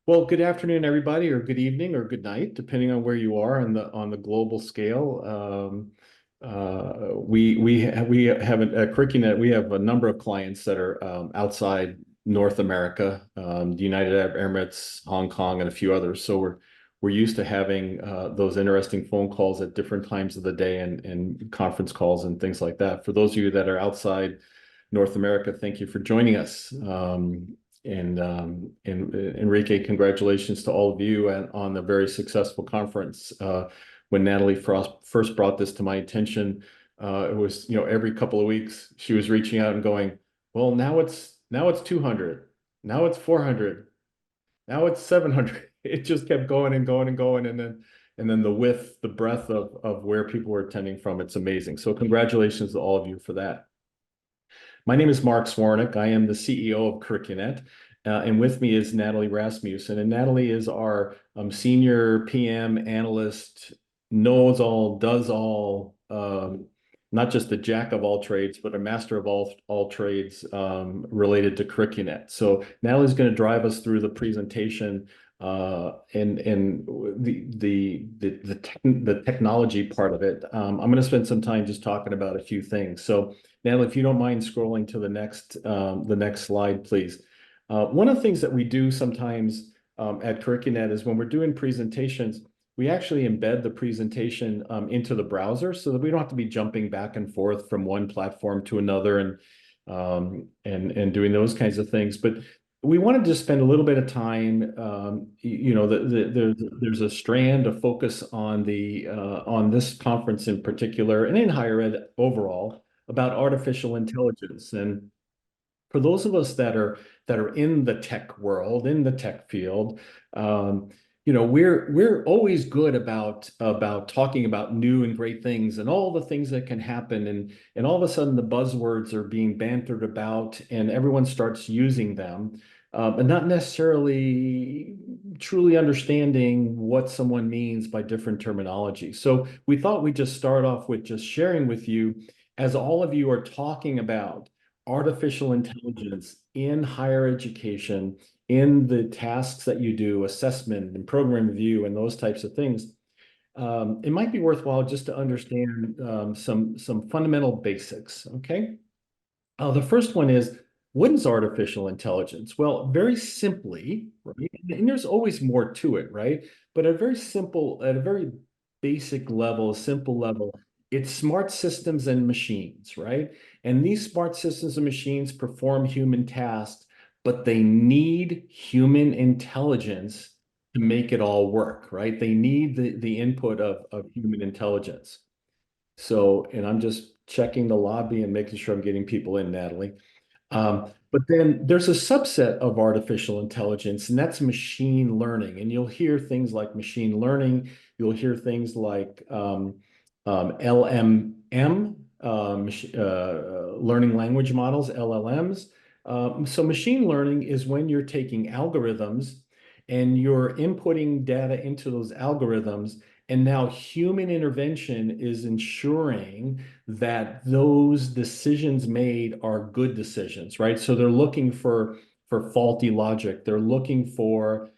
Well, good afternoon, everybody, or good evening, or good night, depending on where you are on the global scale. We have at curriQūnet, we have a number of clients that are outside North America, the United Arab Emirates, Hong Kong, and a few others. So we're used to having those interesting phone calls at different times of the day and conference calls and things like that. For those of you that are outside North America, thank you for joining us. And Enrique, congratulations to all of you on the very successful conference. When Natalie Frost first brought this to my attention, it was, every couple of weeks she was reaching out and going, well, now it's 200, now it's 400, now it's 700. It just kept going and going and going, and then the width, the breadth of where people were attending from, it's amazing. So congratulations to all of you for that. My name is Mark Swarnick. I am the CEO of curriQūnet, and with me is Natalie Rasmussen. And Natalie is our senior PM analyst, knows all, does all, not just a jack of all trades, but a master of all trades related to curriQūnet. So Natalie's going to drive us through the presentation and the technology part of it. I'm going to spend some time just talking about a few things. So Natalie, if you don't mind scrolling to the next slide, please. One of the things that we do sometimes at curriQūnet is when we're doing presentations, we actually embed the presentation into the browser so that we don't have to be jumping back and forth from one platform to another and doing those kinds of things. But we wanted to spend a little bit of time. There's a strand of focus on this conference in particular, and in higher ed overall, about artificial intelligence. And for those of us that are in the tech world, in the tech field, we're always good about talking about new and great things and all the things that can happen, and all of a sudden the buzzwords are being bantered about and everyone starts using them, but not necessarily truly understanding what someone means by different terminology. So we thought we'd just start off with just sharing with you, as all of you are talking about artificial intelligence in higher education, in the tasks that you do, assessment and program review and those types of things, it might be worthwhile just to understand some fundamental basics, okay? The first one is, what is artificial intelligence? Well, very simply, right? And there's always more to it, right? But at a very basic level, a simple level, it's smart systems and machines, right? And these smart systems and machines perform human tasks, but they need human intelligence to make it all work, right? They need the input of human intelligence. So, and I'm just checking the lobby and making sure I'm getting people in, Natalie. But then there's a subset of artificial intelligence, and that's machine learning. And you'll hear things like machine learning. You'll hear things like LMM, learning language models, LLMs. So machine learning is when you're taking algorithms and you're inputting data into those algorithms, and now human intervention is ensuring that those decisions made are good decisions, right? So they're looking for faulty logic. They're looking for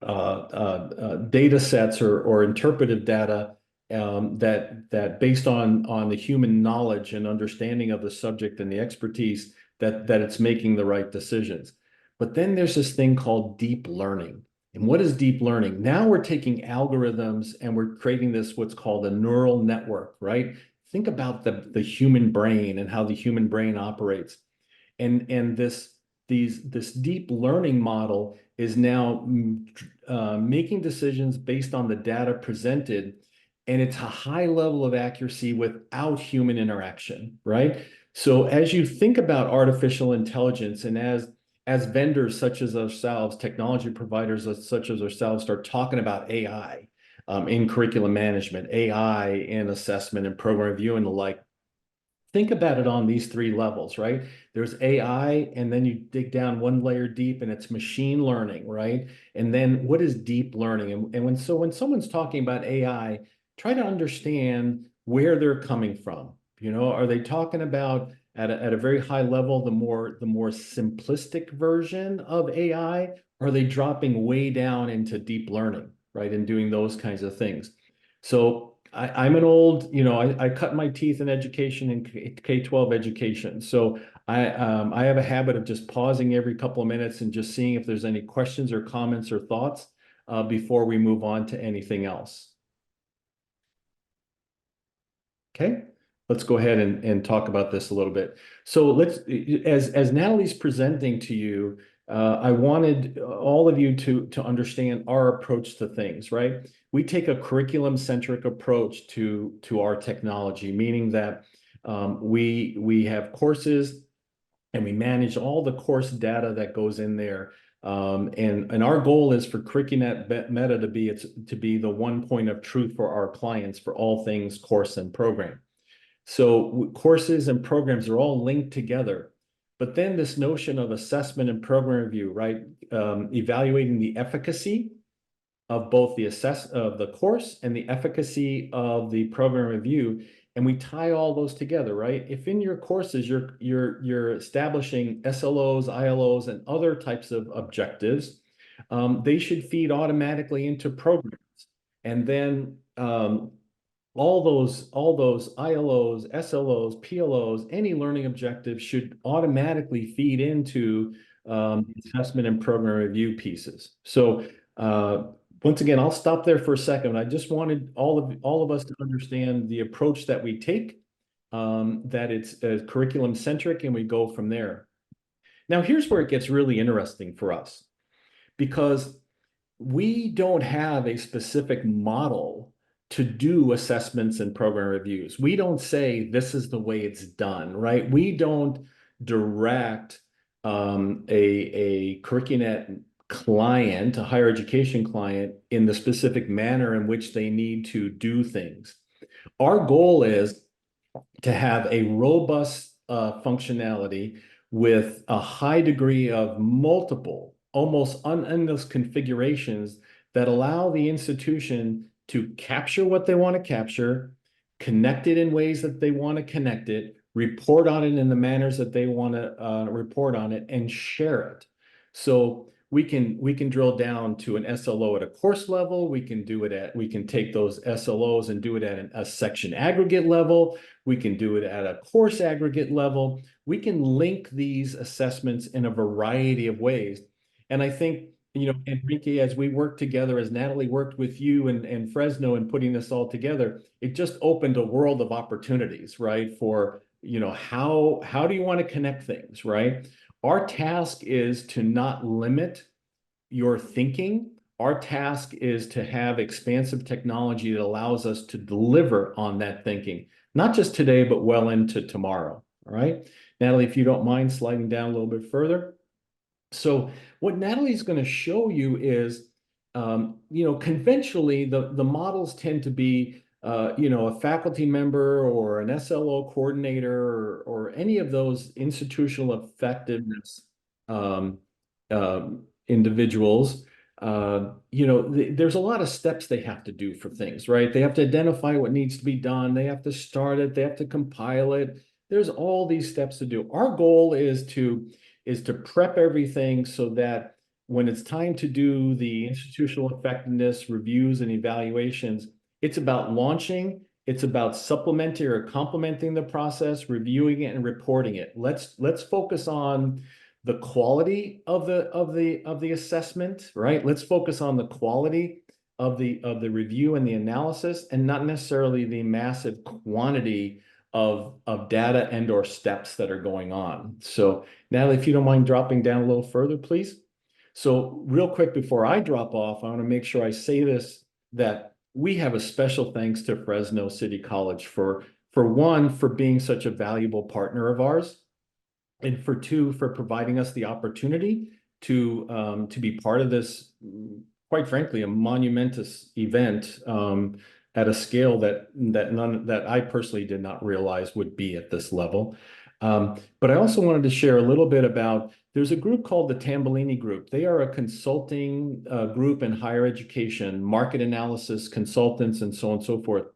data sets or interpretive data that based on the human knowledge and understanding of the subject and the expertise that it's making the right decisions. But then there's this thing called deep learning. And what is deep learning? Now we're taking algorithms and we're creating what's called a neural network, right? Think about the human brain and how the human brain operates. And this deep learning model is now making decisions based on the data presented, and it's a high level of accuracy without human interaction, right? So as you think about artificial intelligence, and as vendors such as ourselves, technology providers such as ourselves, start talking about AI in curriculum management, AI in assessment and program review and the like, think about it on these three levels, right? There's AI, and then you dig down one layer deep, and it's machine learning, right? And then what is deep learning? And when someone's talking about AI, try to understand where they're coming from. Are they talking about at a very high level, the more simplistic version of AI? Or are they dropping way down into deep learning, right? And doing those kinds of things. So I'm an old, I cut my teeth in education and K-12 education. So I have a habit of just pausing every couple of minutes and just seeing if there's any questions or comments or thoughts before we move on to anything else. Okay, let's go ahead and talk about this a little bit. So as Natalie's presenting to you, I wanted all of you to understand our approach to things, right? We take a curriculum-centric approach to our technology, meaning that we have courses and we manage all the course data that goes in there. And our goal is for curriQūnet Meta to be the one point of truth for our clients for all things course and program. So courses and programs are all linked together. But then this notion of assessment and program review, right? Evaluating the efficacy of both the course and the efficacy of the program review, and we tie all those together, right? If in your courses you're establishing SLOs, ILOs, and other types of objectives, they should feed automatically into programs, and then all those ILOs, SLOs, PLOs, any learning objectives should automatically feed into assessment and program review pieces. So once again, I'll stop there for a second. I just wanted all of us to understand the approach that we take, that it's curriculum centric, and we go from there. Now, here's where it gets really interesting for us, because we don't have a specific model to do assessments and program reviews. We don't say this is the way it's done, right? We don't direct a curriQūnet client, a higher education client, in the specific manner in which they need to do things. Our goal is to have a robust functionality with a high degree of multiple, almost unendless configurations that allow the institution to capture what they want to capture, connect it in ways that they want to connect it, report on it in the manners that they want to report on it, and share it. So we can drill down to an SLO at a course level. We can take those SLOs and do it at a section aggregate level. We can do it at a course aggregate level. We can link these assessments in a variety of ways. And I think, Enrique, as we work together, as Natalie worked with you and Fresno in putting this all together, it just opened a world of opportunities, right? For, how do you want to connect things, right? Our task is to not limit your thinking. Our task is to have expansive technology that allows us to deliver on that thinking, not just today, but well into tomorrow. All right. Natalie, if you don't mind sliding down a little bit further. So what Natalie's going to show you is, conventionally, the models tend to be, a faculty member or an SLO coordinator or any of those institutional effectiveness individuals. There's a lot of steps they have to do for things, right? They have to identify what needs to be done. They have to start it. They have to compile it. There's all these steps to do. Our goal is to prep everything so that when it's time to do the institutional effectiveness reviews and evaluations, it's about launching, it's about supplementing or complementing the process, reviewing it and reporting it. Let's focus on the quality of the assessment, right? Let's focus on the quality of the review and the analysis, and not necessarily the massive quantity of data and or steps that are going on. So Natalie, if you don't mind dropping down a little further, please. So real quick before I drop off, I want to make sure I say this, that we have a special thanks to Fresno City College for one, for being such a valuable partner of ours, and for two, for providing us the opportunity to be part of this, quite frankly, a monumentous event at a scale that I personally did not realize would be at this level. But I also wanted to share a little bit about, there's a group called the Tambellini Group. They are a consulting group in higher education, market analysis consultants, and so on and so forth.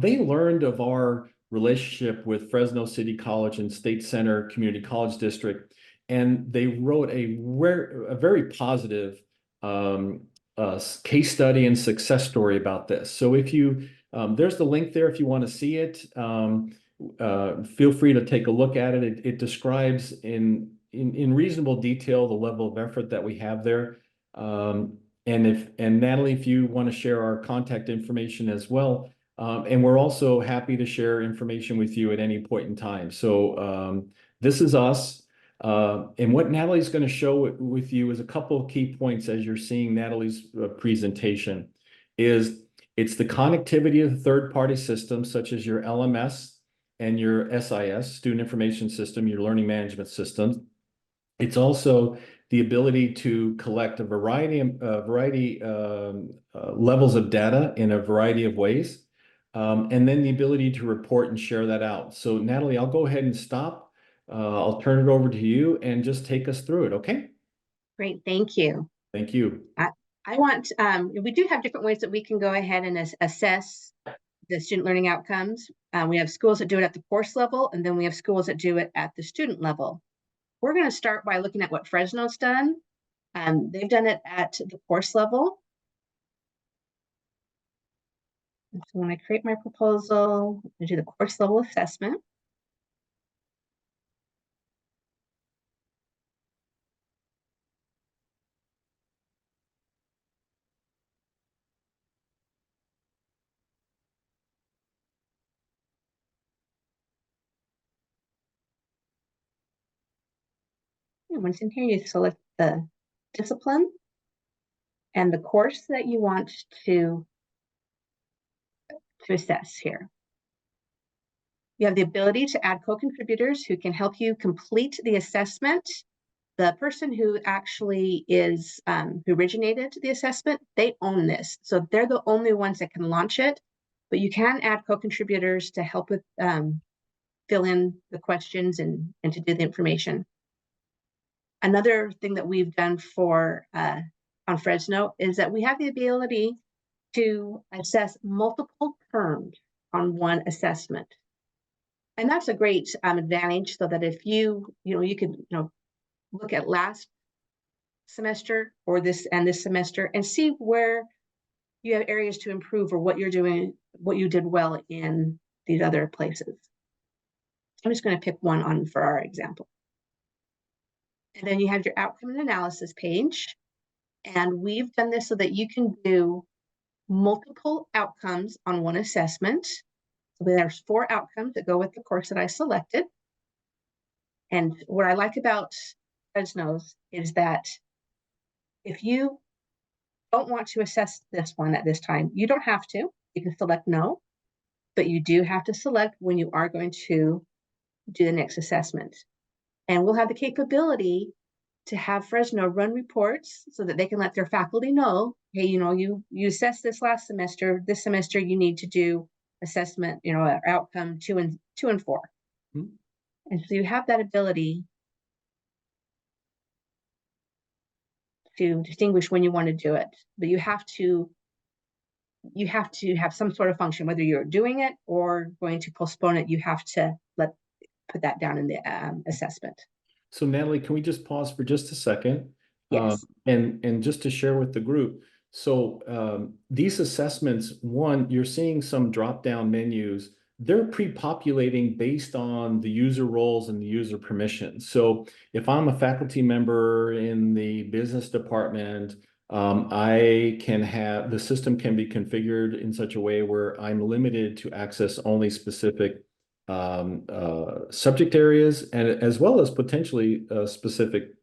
They learned of our relationship with Fresno City College and State Center Community College District, and they wrote a very positive case study and success story about this. So if you, there's the link there if you want to see it. Feel free to take a look at it. It describes in reasonable detail the level of effort that we have there. And Natalie, if you want to share our contact information as well. And we're also happy to share information with you at any point in time. So this is us. And what Natalie's going to show with you is a couple of key points as you're seeing Natalie's presentation. It's the connectivity of the third-party systems such as your LMS and your SIS, Student Information System, your learning management systems. It's also the ability to collect a variety levels of data in a variety of ways, and then the ability to report and share that out. So Natalie, I'll go ahead and stop. I'll turn it over to you and just take us through it, okay? Great, thank you. Thank you. I want, we do have different ways that we can go ahead and assess the student learning outcomes. We have schools that do it at the course level, and then we have schools that do it at the student level. We're going to start by looking at what Fresno's done. They've done it at the course level. And so when I create my proposal, I do the course level assessment. And once in here, you select the discipline and the course that you want to assess here. You have the ability to add co-contributors who can help you complete the assessment. The person who actually is, who originated the assessment, they own this. So they're the only ones that can launch it, but you can add co-contributors to help with fill in the questions and to do the information. Another thing that we've done for on Fresno is that we have the ability to assess multiple terms on one assessment. And that's a great advantage, so that if you can look at last semester or this semester and see where you have areas to improve or what you're doing, what you did well in these other places. I'm just going to pick one on for our example. And then you have your outcome and analysis page. And we've done this so that you can do multiple outcomes on one assessment. So there's 4 outcomes that go with the course that I selected. And what I like about Fresno's is that if you don't want to assess this one at this time, you don't have to. You can select no, but you do have to select when you are going to do the next assessment. And we'll have the capability to have Fresno run reports so that they can let their faculty know, hey, you assessed this last semester. This semester you need to do assessment, outcome 2 and 4. Mm-hmm. And so you have that ability to distinguish when you want to do it, but you have to have some sort of function, whether you're doing it or going to postpone it. You have to put that down in the assessment. So Natalie, can we just pause for just a second? Yes. And just to share with the group. So these assessments, one, you're seeing some drop-down menus. They're pre-populating based on the user roles and the user permissions. So if I'm a faculty member in the business department, I can have, the system can be configured in such a way where I'm limited to access only specific subject areas, and as well as potentially specific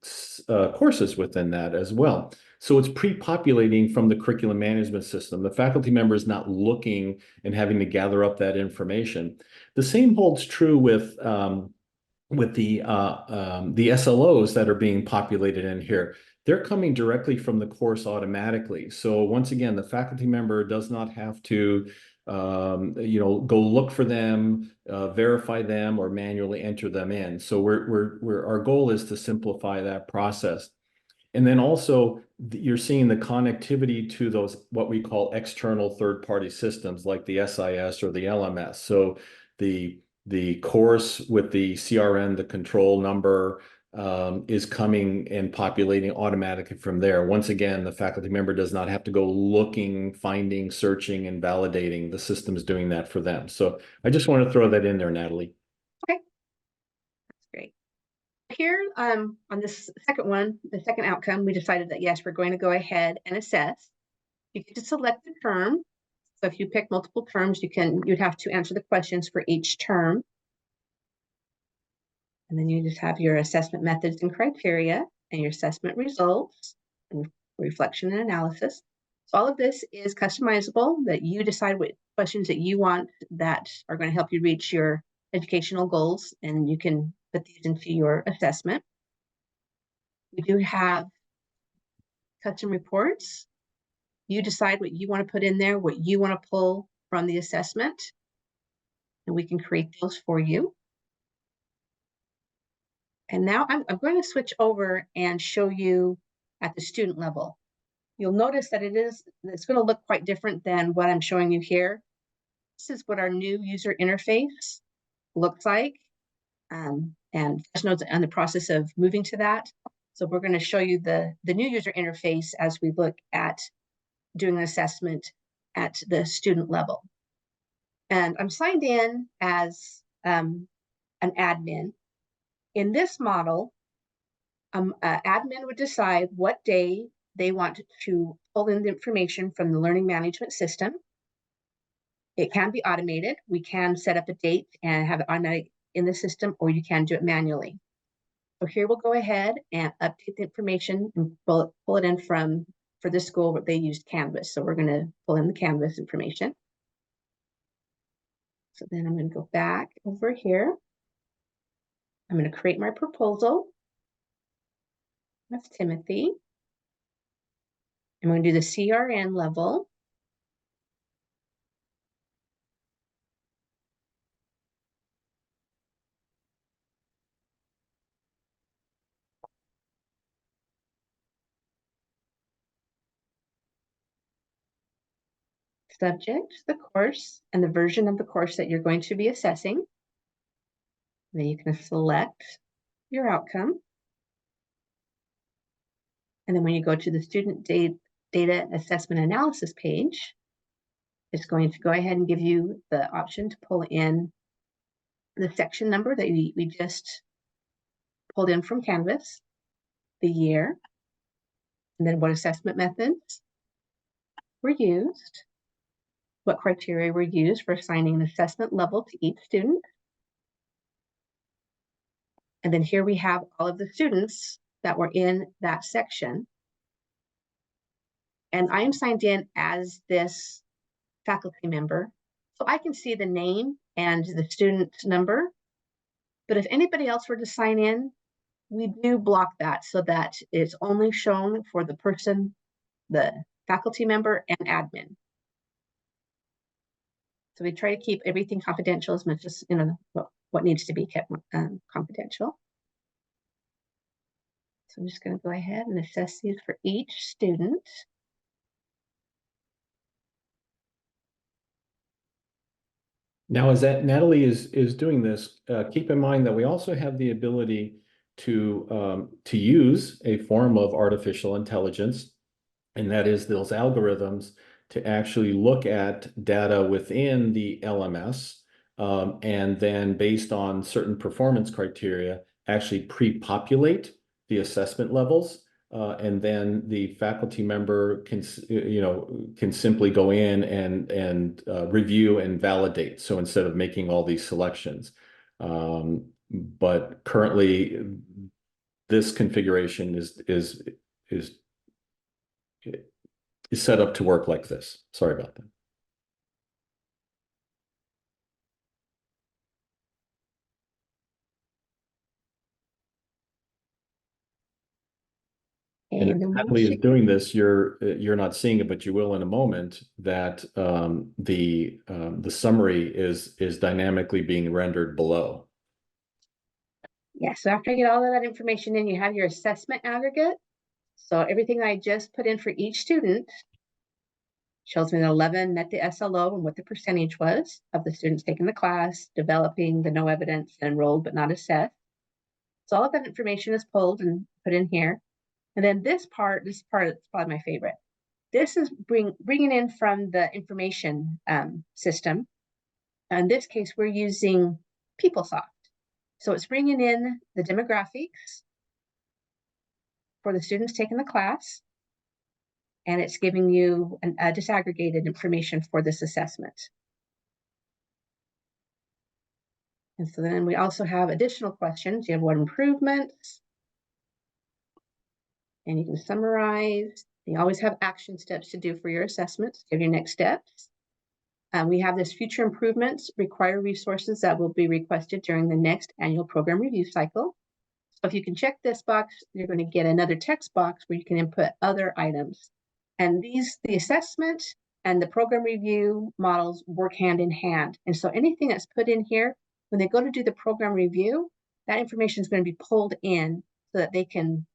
courses within that as well. So it's pre-populating from the curriculum management system. The faculty member is not looking and having to gather up that information. The same holds true with the SLOs that are being populated in here. They're coming directly from the course automatically. So once again, the faculty member does not have to go look for them, verify them, or manually enter them in. So our goal is to simplify that process. And then also you're seeing the connectivity to those, what we call external third-party systems like the SIS or the LMS. So the course with the CRN, the control number, is coming and populating automatically from there. Once again, the faculty member does not have to go looking, finding, searching, and validating. The system is doing that for them. So I just want to throw that in there, Natalie. Okay, that's great. Here, on this second one, the second outcome, we decided that yes, we're going to go ahead and assess. You get to select the term. So if you pick multiple terms, you'd have to answer the questions for each term. And then you just have your assessment methods and criteria and your assessment results and reflection and analysis. So all of this is customizable, that you decide what questions that you want that are going to help you reach your educational goals, and you can put these into your assessment. We do have custom reports. You decide what you want to put in there, what you want to pull from the assessment, and we can create those for you. And now I'm going to switch over and show you at the student level. You'll notice that it's going to look quite different than what I'm showing you here. This is what our new user interface looks like. And Fresno's in the process of moving to that. So we're going to show you the new user interface as we look at doing an assessment at the student level. And I'm signed in as an admin. In this model, admin would decide what day they want to pull in the information from the learning management system. It can be automated. We can set up a date and have it automatic in the system, or you can do it manually. So here we'll go ahead and update the information and pull it in for this school, they used Canvas. So we're going to pull in the Canvas information. So then I'm going to go back over here. I'm going to create my proposal. That's Timothy. I'm going to do the CRN level. Subject, the course, and the version of the course that you're going to be assessing. Then you can select your outcome. And then when you go to the student data assessment analysis page, it's going to go ahead and give you the option to pull in the section number that we just pulled in from Canvas, the year, and then what assessment methods were used, what criteria were used for assigning an assessment level to each student. And then here we have all of the students that were in that section. And I am signed in as this faculty member, so I can see the name and the student number. But if anybody else were to sign in, we do block that so that it's only shown for the person, the faculty member, and admin. So we try to keep everything confidential as much as, what needs to be kept confidential. So I'm just going to go ahead and assess these for each student. Now, as that Natalie is doing this, keep in mind that we also have the ability to use a form of artificial intelligence, and that is those algorithms to actually look at data within the LMS, and then based on certain performance criteria, actually pre-populate the assessment levels. And then the faculty member can simply go in and review and validate. So instead of making all these selections, but currently this configuration is set up to work like this. Sorry about that. And if Natalie is doing this, you're not seeing it, but you will in a moment, that the summary is dynamically being rendered below. Yeah, so after you get all of that information in, you have your assessment aggregate. So everything I just put in for each student, Shows me that 11 met the SLO and what the percentage was of the students taking the class, developing the no evidence, enrolled but not assessed. So all of that information is pulled and put in here. And then this part is probably my favorite. This is bringing in from the information system. In this case, we're using PeopleSoft. So it's bringing in the demographics for the students taking the class, and it's giving you a disaggregated information for this assessment. And so then we also have additional questions. You have what improvements, and you can summarize. You always have action steps to do for your assessments. Give your next steps. We have this future improvements, require resources that will be requested during the next annual program review cycle. So if you can check this box, you're going to get another text box where you can input other items. And the assessment and the program review models work hand in hand. And so anything that's put in here, when they go to do the program review, that information is going to be pulled in so that they can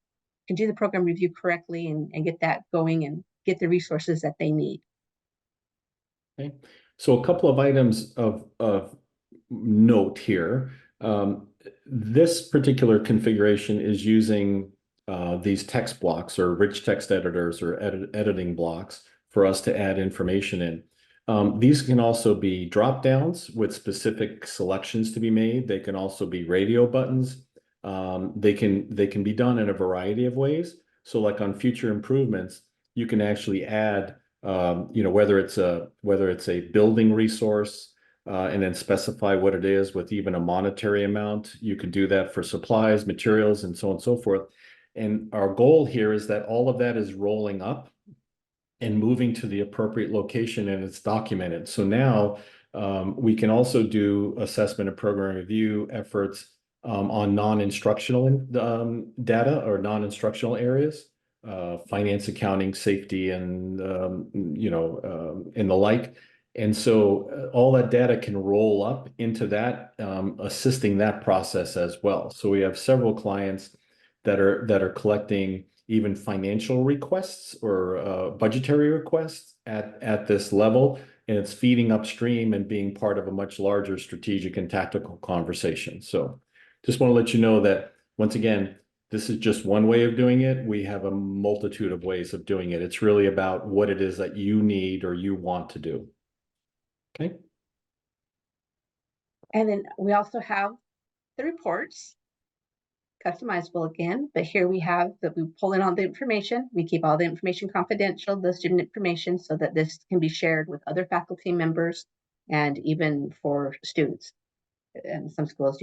do the program review correctly and get that going and get the resources that they need. Okay, so a couple of items of note here. This particular configuration is using these text blocks or rich text editors or editing blocks for us to add information in. These can also be drop downs with specific selections to be made. They can also be radio buttons. They can be done in a variety of ways. So like on future improvements, you can actually add whether it's a building resource and then specify what it is with even a monetary amount. You can do that for supplies, materials, and so on and so forth. And our goal here is that all of that is rolling up and moving to the appropriate location, and it's documented. So now we can also do assessment and program review efforts on non-instructional data or non-instructional areas, finance, accounting, safety, and and the like. And so all that data can roll up into that, assisting that process as well. So we have several clients that are collecting even financial requests or budgetary requests at this level, and it's feeding upstream and being part of a much larger strategic and tactical conversation. So just want to let you know that, once again, this is just one way of doing it. We have a multitude of ways of doing it. It's really about what it is that you need or you want to do. Okay. And then we also have the reports, customizable again, but here we have that we pull in all the information. We keep all the information confidential, the student information, so that this can be shared with other faculty members and even for students. And some schools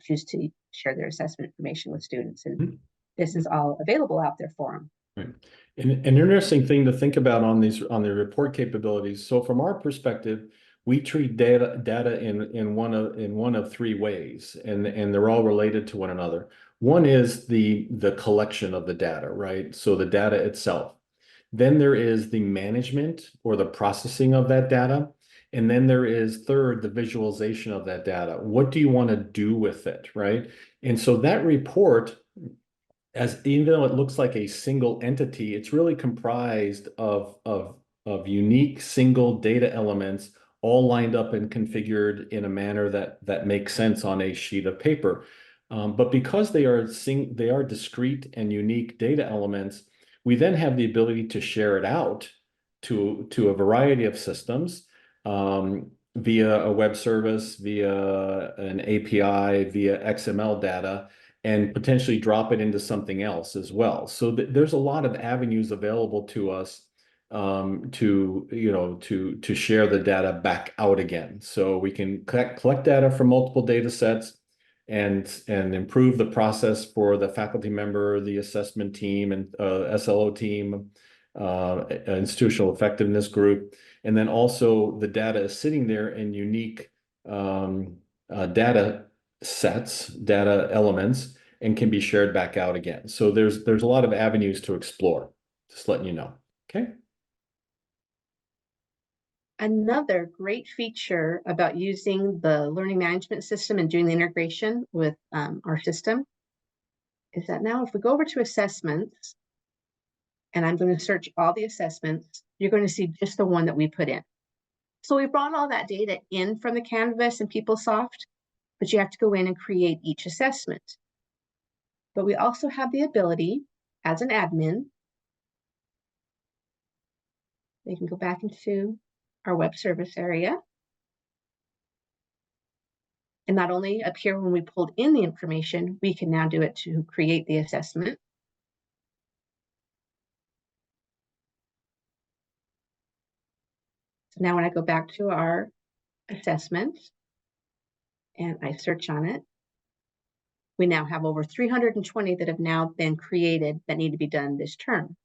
choose to share their assessment information with students, and this is all available out there for them. Right. And an interesting thing to think about on the report capabilities. So from our perspective, we treat data in one of three ways, and they're all related to one another. One is the collection of the data, right? So the data itself. Then there is the management or the processing of that data. And then there is third, the visualization of that data. What do you want to do with it, right? And so that report, even though it looks like a single entity, it's really comprised of unique single data elements all lined up and configured in a manner that makes sense on a sheet of paper. But because they are discrete and unique data elements, we then have the ability to share it out to a variety of systems via a web service, via an API, via XML data, and potentially drop it into something else as well. So there's a lot of avenues available to us to share the data back out again. So we can collect data from multiple data sets and improve the process for the faculty member, the assessment team, and SLO team, institutional effectiveness group. And then also the data is sitting there in unique data sets, data elements, and can be shared back out again. So there's a lot of avenues to explore, just letting you know. Okay. Another great feature about using the learning management system and doing the integration with our system is that now if we go over to assessments, and I'm going to search all the assessments, you're going to see just the one that we put in. So we brought all that data in from the Canvas and PeopleSoft, but you have to go in and create each assessment. But we also have the ability, as an admin, they can go back into our web service area. And not only up here when we pulled in the information, we can now do it to create the assessment. So now when I go back to our assessment and I search on it, we now have over 320 that have now been created that need to be done this term.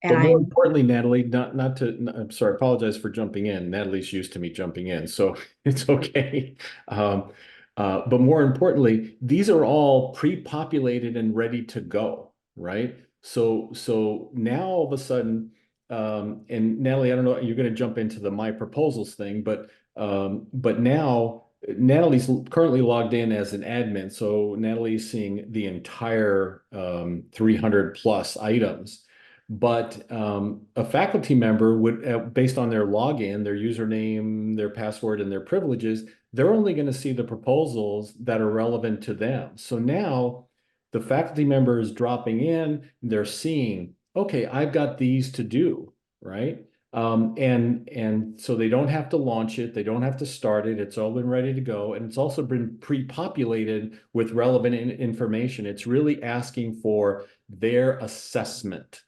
And But more importantly, Natalie, I'm sorry, I apologize for jumping in. Natalie's used to me jumping in, so it's okay. But more importantly, these are all pre-populated and ready to go, right? So now all of a sudden, and Natalie, I don't know, you're going to jump into the my proposals thing, but now Natalie's currently logged in as an admin, so Natalie's seeing the entire 300 plus items. But a faculty member would, based on their login, their username, their password, and their privileges, they're only going to see the proposals that are relevant to them. So now the faculty member is dropping in, they're seeing, okay, I've got these to do, right? And so they don't have to launch it, they don't have to start it, it's all been ready to go, and it's also been pre-populated with relevant information. It's really asking for their assessment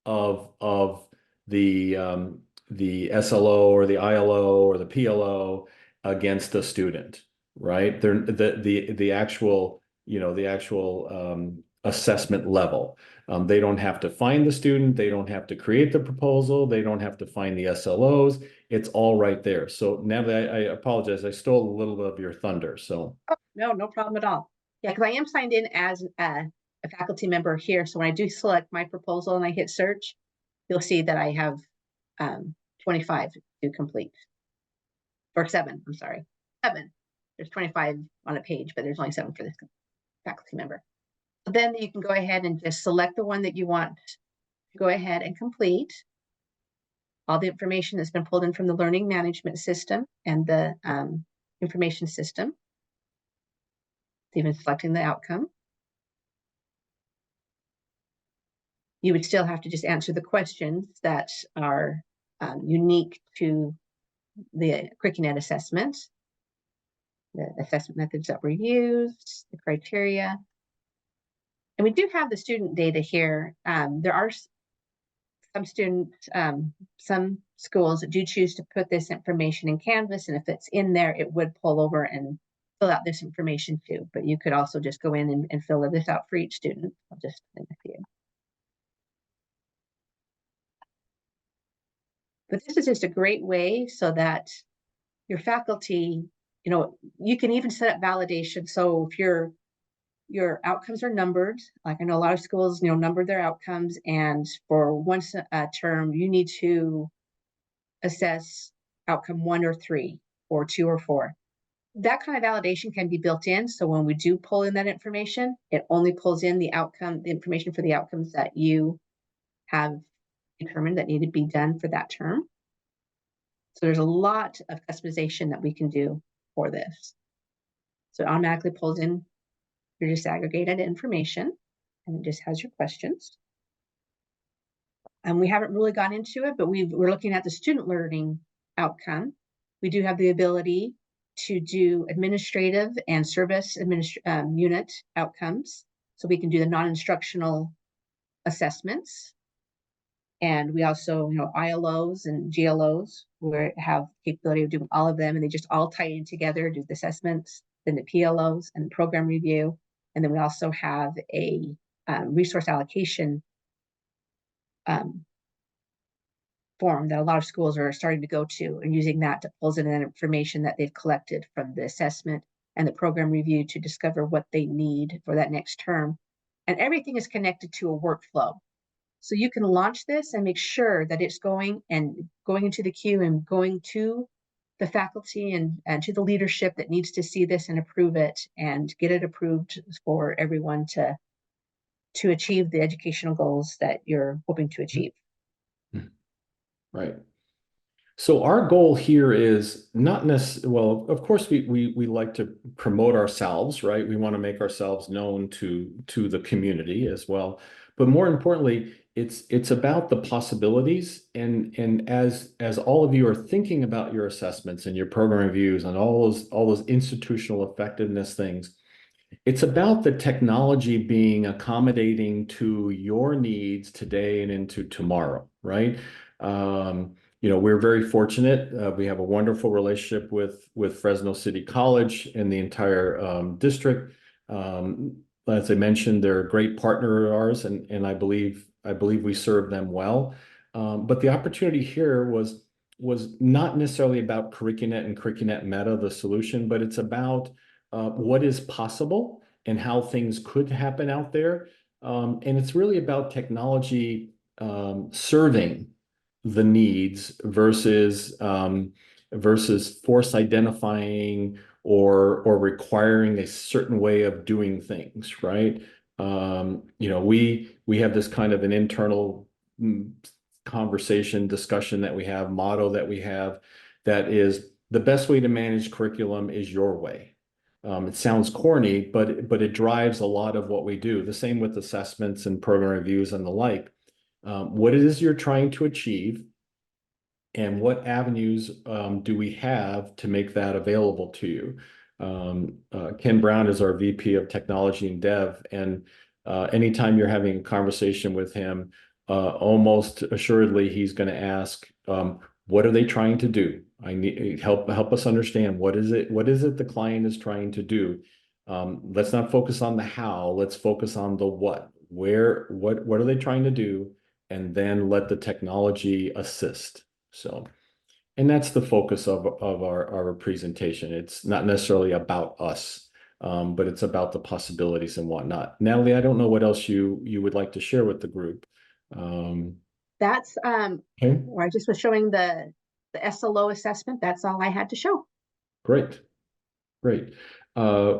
of the SLO or the ILO or the PLO against a student, right? They're the actual, the actual assessment level. They don't have to find the student, they don't have to create the proposal, they don't have to find the SLOs. It's all right there. So Natalie, I apologize, I stole a little bit of your thunder. So no problem at all. Yeah, because I am signed in as a faculty member here. So when I do select my proposal and I hit search, you'll see that I have 25 to complete. Or 7, I'm sorry, 7. There's 25 on a page, but there's only 7 for this faculty member. So then you can go ahead and just select the one that you want to go ahead and complete. All the information that's been pulled in from the learning management system and the information system. Even selecting the outcome. You would still have to just answer the questions that are unique to the curriQūnet assessment, the assessment methods that were used, the criteria. And we do have the student data here. There are some students, some schools that do choose to put this information in Canvas, and if it's in there, it would pull over and fill out this information too. But you could also just go in and fill this out for each student. I'll just name a few. But this is just a great way so that your faculty, you can even set up validation. So if your outcomes are numbered, like I know a lot of schools, number their outcomes, and for one term, you need to assess outcome 1 or 3 or 2 or 4. That kind of validation can be built in. So when we do pull in that information, it only pulls in the information for the outcomes that you have determined that need to be done for that term. So there's a lot of customization that we can do for this. So it automatically pulls in your disaggregated information, and it just has your questions. And we haven't really gone into it, but we're looking at the student learning outcome. We do have the ability to do administrative and service unit outcomes. So we can do the non-instructional assessments. And we also, ILOs and GLOs, we have capability of doing all of them, and they just all tie in together, do the assessments, then the PLOs and program review. And then we also have a resource allocation form that a lot of schools are starting to go to, and using that to pull in that information that they've collected from the assessment and the program review to discover what they need for that next term. And everything is connected to a workflow. So you can launch this and make sure that it's going into the queue and going to the faculty and to the leadership that needs to see this and approve it and get it approved for everyone to achieve the educational goals that you're hoping to achieve. Right. So our goal here is not necessarily, well, of course we like to promote ourselves, right? We want to make ourselves known to the community as well. But more importantly, it's about the possibilities, and as all of you are thinking about your assessments and your program reviews and all those institutional effectiveness things, it's about the technology being accommodating to your needs today and into tomorrow, right? We're very fortunate. We have a wonderful relationship with Fresno City College and the entire district. As I mentioned, they're a great partner of ours, and I believe we serve them well. But the opportunity here was not necessarily about curriQūnet and curriQūnet Meta, the solution, but it's about what is possible and how things could happen out there. And it's really about technology serving the needs versus force identifying or requiring a certain way of doing things, right? We have this kind of an internal conversation, discussion that we have, motto that we have, that is the best way to manage curriculum is your way. It sounds corny, but it drives a lot of what we do. The same with assessments and program reviews and the like. What it is you're trying to achieve, and what avenues do we have to make that available to you? Ken Brown is our VP of Technology and Dev, and anytime you're having a conversation with him, almost assuredly he's going to ask, what are they trying to do? I need help us understand what is it the client is trying to do. Let's not focus on the how, let's focus on the what. What are they trying to do? And then let the technology assist. So, and that's the focus of our presentation. It's not necessarily about us, but it's about the possibilities and whatnot. Natalie, I don't know what else you would like to share with the group. That's Okay, where I just was showing the SLO assessment. That's all I had to show. great. Great.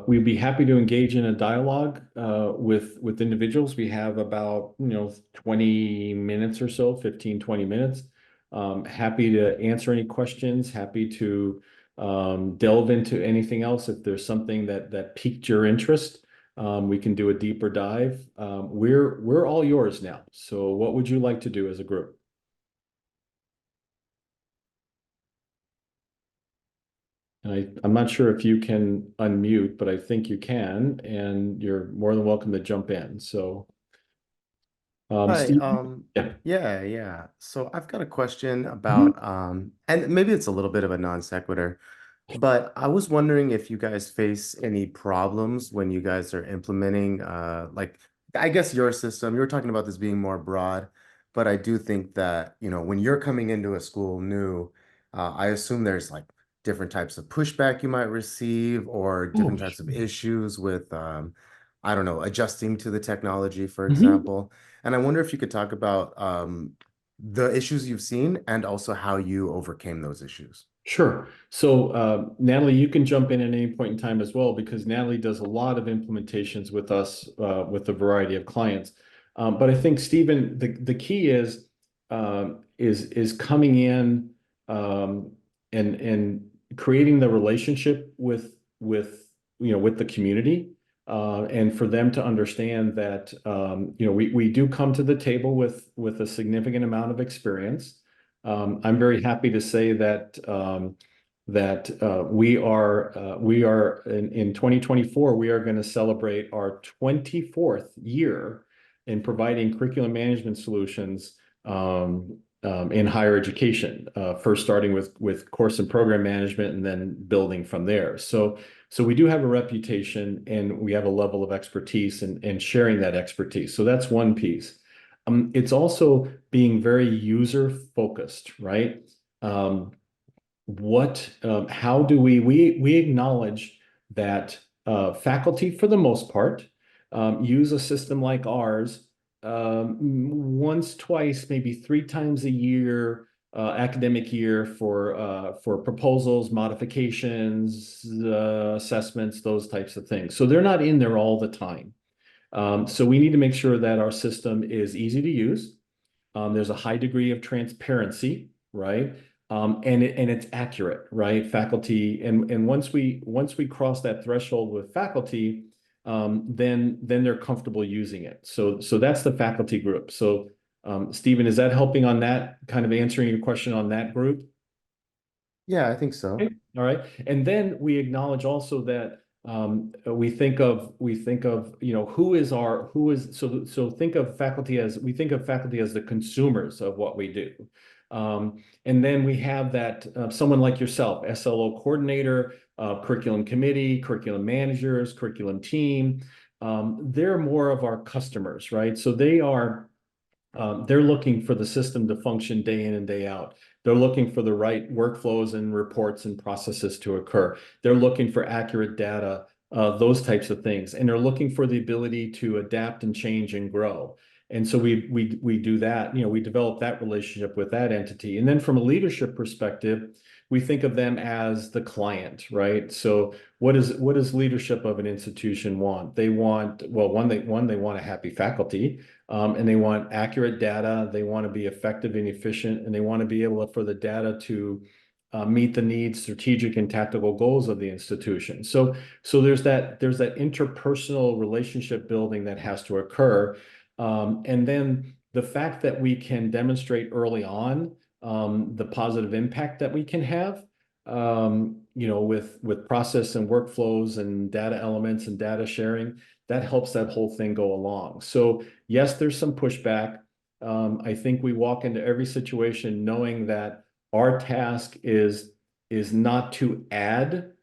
We'd be happy to engage in a dialogue with individuals. We have about 20 minutes or so, 15, 20 minutes. Happy to answer any questions, happy to delve into anything else. If there's something that piqued your interest, we can do a deeper dive. We're all yours now. So what would you like to do as a group? I'm not sure if you can unmute, but I think you can, and you're more than welcome to jump in. So, Hi, Steve, yeah. yeah. So I've got a question Mhm. about, and maybe it's a little bit of a non sequitur, but I was wondering if you guys face any problems when you guys are implementing, like, I guess your system, you were talking about this being more broad, but I do think that, when you're coming into a school new, I assume there's like different types of pushback you might receive or Oh, different types of issues with, I don't know, adjusting to the technology, for mhm. example. And I wonder if you could talk about the issues you've seen and also how you overcame those issues. Sure. So, Natalie, you can jump in at any point in time as well, because Natalie does a lot of implementations with us with a variety of clients. But I think Stephen, the key is coming in um, and creating the relationship with the community, and for them to understand that we do come to the table with a significant amount of experience. I'm very happy to say that we are in 2024, we are going to celebrate our 24th year in providing curriculum management solutions in higher education. First starting with course and program management, and then building from there. So we do have a reputation, and we have a level of expertise and sharing that expertise. So that's one piece. It's also being very user focused, right? Um, how do we acknowledge that faculty, for the most part, use a system like ours once, twice, maybe three times a year, academic year, for proposals, modifications, assessments, those types of things. So they're not in there all the time. So we need to make sure that our system is easy to use. There's a high degree of transparency. right? And it's accurate, right? Faculty, and once we cross that threshold with faculty, then they're comfortable using it. So that's the faculty group. So Stephen, is that helping on that, kind of answering your question on that group? Yeah, I think so. Okay. All right. And then we acknowledge also that we think of who is so think of faculty as the consumers of what we do. And then we have that someone like yourself, SLO coordinator, curriculum committee, curriculum managers, curriculum team. They're more of our customers, right? So they're looking for the system to function day in and day out. They're looking for the right workflows and reports and processes to occur. They're looking for accurate data, those types of things. And they're looking for the ability to adapt and change and grow. And so we do that, we develop that relationship with that entity. And then from a leadership perspective, we think of them as the client, right? So what does leadership of an institution want? They want, well, they want a happy faculty. And they want accurate data. They want to be effective and efficient, and they want to be able for the data to meet the needs, strategic and tactical goals of the institution. So there's that interpersonal relationship building that has to occur, and then the fact that we can demonstrate early on the positive impact that we can have, with process and workflows and data elements and data sharing, that helps that whole thing go along. So yes, there's some pushback. I think we walk into every situation knowing that our task is not to add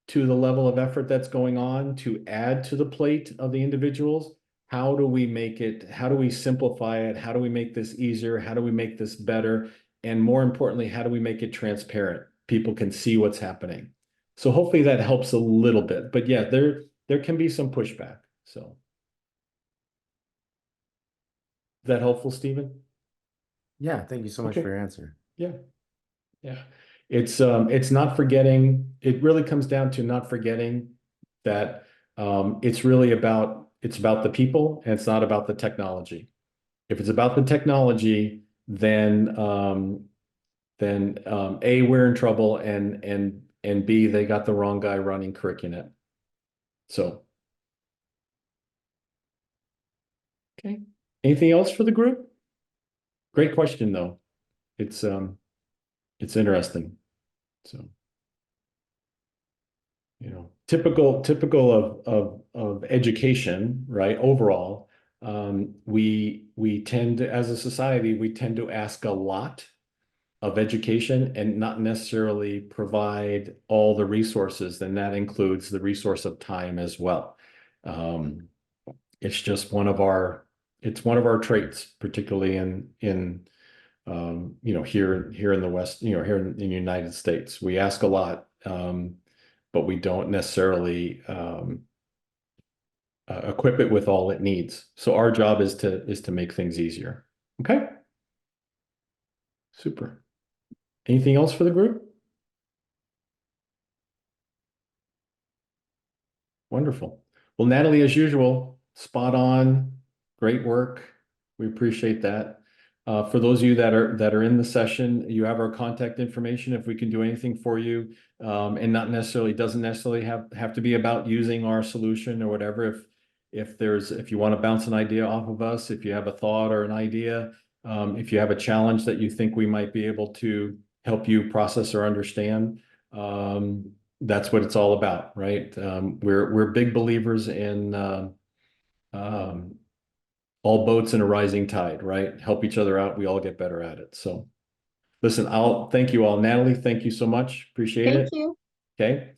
to the level of effort that's going on, to add to the plate of the individuals. How do we simplify it? How do we make this easier? How do we make this better? And more importantly, how do we make it transparent? People can see what's happening. So hopefully that helps a little bit. But yeah, there can be some pushback. So is that helpful, Stephen? Yeah, thank you so much Okay. for your answer. Yeah. Yeah. It's not forgetting. It really comes down to not forgetting that it's about the people and it's not about the technology. If it's about the technology, then A, we're in trouble, and B, they got the wrong guy running curriculum. So okay. Anything else for the group? Great question though. It's interesting. So typical of education, right? Overall, we tend to, as a society, we tend to ask a lot of education and not necessarily provide all the resources, and that includes the resource of time as well. It's just one of our traits, particularly in here in the West, here in the United States. We ask a lot, but we don't necessarily equip it with all it needs. So our job is to make things easier. Okay. Super. Anything else for the group? Wonderful. Well, Natalie, as usual, spot on. Great work. We appreciate that. For those of you that are in the session, you have our contact information if we can do anything for you, and doesn't necessarily have to be about using our solution or whatever. If you want to bounce an idea off of us, if you have a thought or an idea, if you have a challenge that you think we might be able to help you process or understand, that's what it's all about, right? We're big believers in all boats in a rising tide, right? Help each other out. We all get better at it. So listen, I'll thank you all. Natalie, thank you so much. Appreciate Thank it. you. Okay.